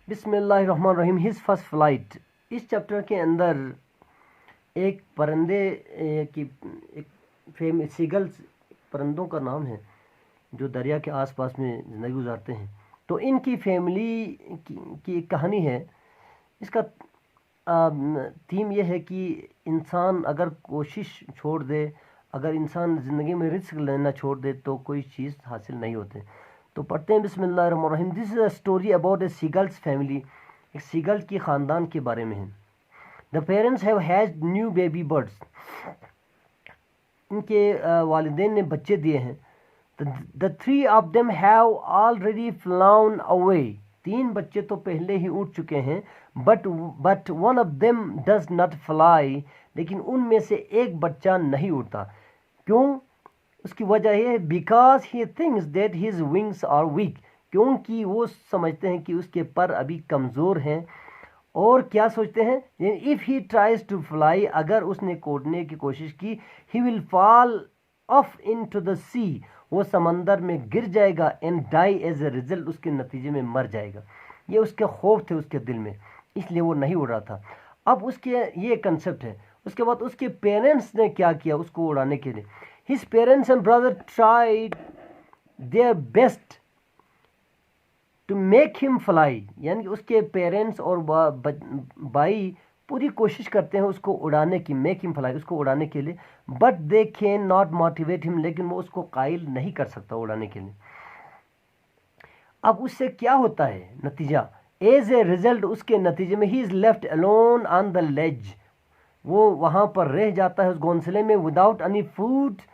بسم اللہ الرحمن الرحیم. His first flight. اس چیپٹر کے اندر ایک پرندے کی سیگلز پرندوں کا نام ہے جو دریا کے آس پاس میں زندگی گزارتے ہیں. تو ان کی فیملی کی ایک کہانی ہے. اس کا تھیم یہ ہے کہ انسان اگر کوشش چھوڑ دے، اگر انسان زندگی میں رزق لینا چھوڑ دے تو کوئی چیز حاصل نہیں ہوتے. تو پڑھتے ہیں بسم اللہ الرحمن الرحیم. This is a story about a seagull's family. ایک سیگل کی خاندان کے بارے میں ہے. The parents have hatched new baby birds. ان کے والدین نے بچے دیے ہیں. The three of them have already flown away. 3 بچے تو پہلے ہی اڑ چکے ہیں. But one of them does not fly. لیکن ان میں سے ایک بچہ نہیں اڑتا. کیوں؟ اس کی وجہ یہ ہے because he thinks that his wings are weak. کیونکہ وہ سمجھتے ہیں کہ اس کے پر ابھی کمزور ہیں. اور کیا سوچتے ہیں؟ If he tries to fly, اگر اس نے اڑنے کی کوشش کی، ہی ول فال آف ان ٹو دا سی. وہ سمندر میں گر جائے گا. And die as a result, اس کے نتیجے میں مر جائے گا. یہ اس کے خوف تھے اس کے دل میں، اس لیے وہ نہیں اڑ رہا تھا. اب اس کے یہ کنسپٹ ہے. اس کے بعد اس کے پیرنٹس نے کیا کیا اس کو اڑانے کے لیے. His parents and brother tried their best to make him fly. یعنی کہ اس کے پیرنٹس اور بھائی پوری کوشش کرتے ہیں اس کو اڑانے کی، make him fly، اس کو اڑانے کے لیے. But they cannot motivate him. لیکن وہ اس کو قائل نہیں کر سکتا اڑانے کے لیے. اب اس سے کیا ہوتا ہے نتیجہ؟ As a result، اس کے نتیجے میں he is left alone on the ledge. وہ وہاں پر رہ جاتا ہے اس گھونسلے میں. without any food،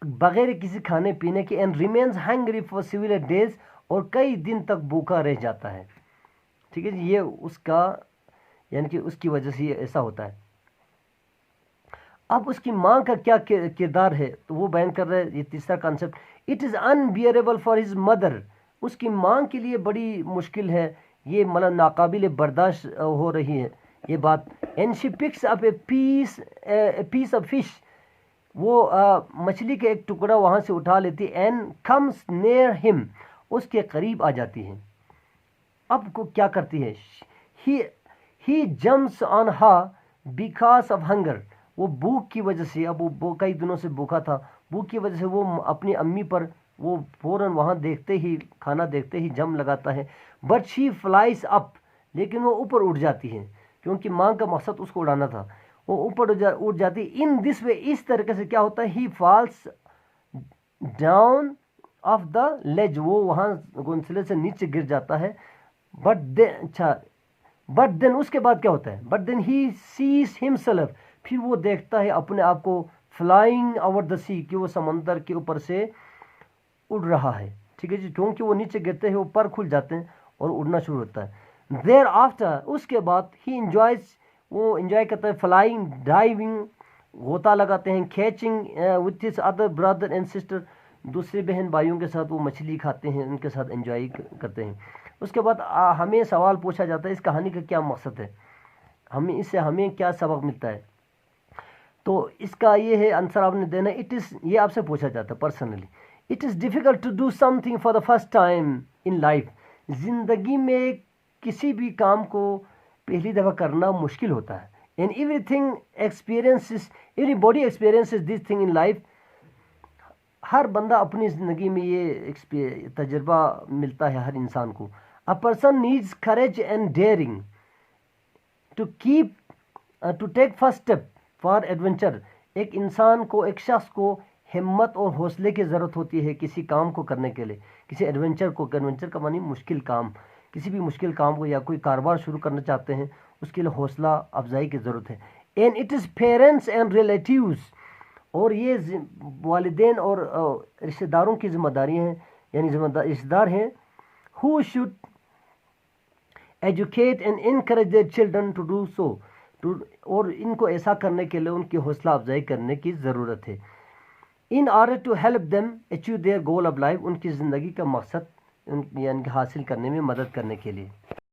بغیر کسی کھانے پینے کے. And remains hungry for several days, اور کئی دن تک بھوکا رہ جاتا ہے. ٹھیک ہے جی. یہ اس کا یعنی کہ اس کی وجہ سے یہ ایسا ہوتا ہے. اب اس کی ماں کا کیا کردار ہے تو وہ بیان کر رہے ہیں. یہ تیسرا concept. It is unbearable for his mother. اس کی ماں کے لیے بڑی مشکل ہے، یہ مطلب ناقابل برداشت ہو رہی ہے یہ بات. And she picks up a piece of fish. وہ مچھلی کا ایک ٹکڑا وہاں سے اٹھا لیتی. اینڈ کمس نیئر ہم، اس کے قریب آ جاتی ہے. اب کو کیا کرتی ہے؟ He jumps on her because of hunger. وہ بھوک کی وجہ سے، اب وہ کئی دنوں سے بھوکا تھا، بھوک کی وجہ سے وہ اپنی امی پر وہ فوراً وہاں دیکھتے ہی، کھانا دیکھتے ہی جم لگاتا ہے. بٹ شی فلائز اپ. لیکن وہ اوپر اٹھ جاتی ہے کیونکہ ماں کا مقصد اس کو اڑانا تھا. وہ اوپر اٹھ جاتی. ان دس وے، اس طریقے سے کیا ہوتا ہے؟ ہی فالس ڈاؤن آف دا لیج. وہ وہاں گھونسلے سے نیچے گر جاتا ہے. بٹ دین اس کے بعد کیا ہوتا ہے؟ But then he sees himself. پھر وہ دیکھتا ہے اپنے آپ کو فلائنگ اوور دا سی، کہ وہ سمندر کے اوپر سے اڑ رہا ہے. ٹھیک ہے جی. کیونکہ وہ نیچے گرتے ہیں وہ پر کھل جاتے ہیں اور اڑنا شروع ہوتا ہے. دیر آفٹر، اس کے بعد ہی انجوائز، وہ انجوائے کرتا ہے فلائنگ، ڈائیونگ، غوطہ لگاتے ہیں، catching with his other brother and sister. دوسرے بہن بھائیوں کے ساتھ وہ مچھلی کھاتے ہیں، ان کے ساتھ انجوائے کرتے ہیں. اس کے بعد ہمیں سوال پوچھا جاتا ہے اس کہانی کا کیا مقصد ہے، اس سے ہمیں کیا سبق ملتا ہے. تو اس کا یہ ہے آنسر آپ نے دینا. یہ آپ سے پوچھا جاتا ہے personally. It is difficult to do something for the first time in life. زندگی میں کسی بھی کام کو پہلی دفعہ کرنا مشکل ہوتا ہے. And everybody experiences this thing in life. ہر بندہ اپنی زندگی میں یہ تجربہ ملتا ہے ہر انسان کو. A person needs courage and daring to take first step for adventure. ایک انسان کو، ایک شخص کو ہمت اور حوصلے کی ضرورت ہوتی ہے کسی کام کو کرنے کے لیے، کسی ایڈونچر کو. ایڈونچر کا معنی مشکل کام. کسی بھی مشکل کام کو یا کوئی کاروبار شروع کرنا چاہتے ہیں اس کے لیے حوصلہ افزائی کی ضرورت ہے. And it is parents and relatives. اور یہ والدین اور رشتہ داروں کی ذمہ داریاں ہیں، یعنی رشتہ دار ہیں. Who should educate and encourage their children to do so. اور ان کو ایسا کرنے کے لیے ان کی حوصلہ افزائی کرنے کی ضرورت ہے. In order to help them achieve their goal of life. ان کی زندگی کا مقصد یعنی حاصل کرنے میں مدد کرنے کے لیے.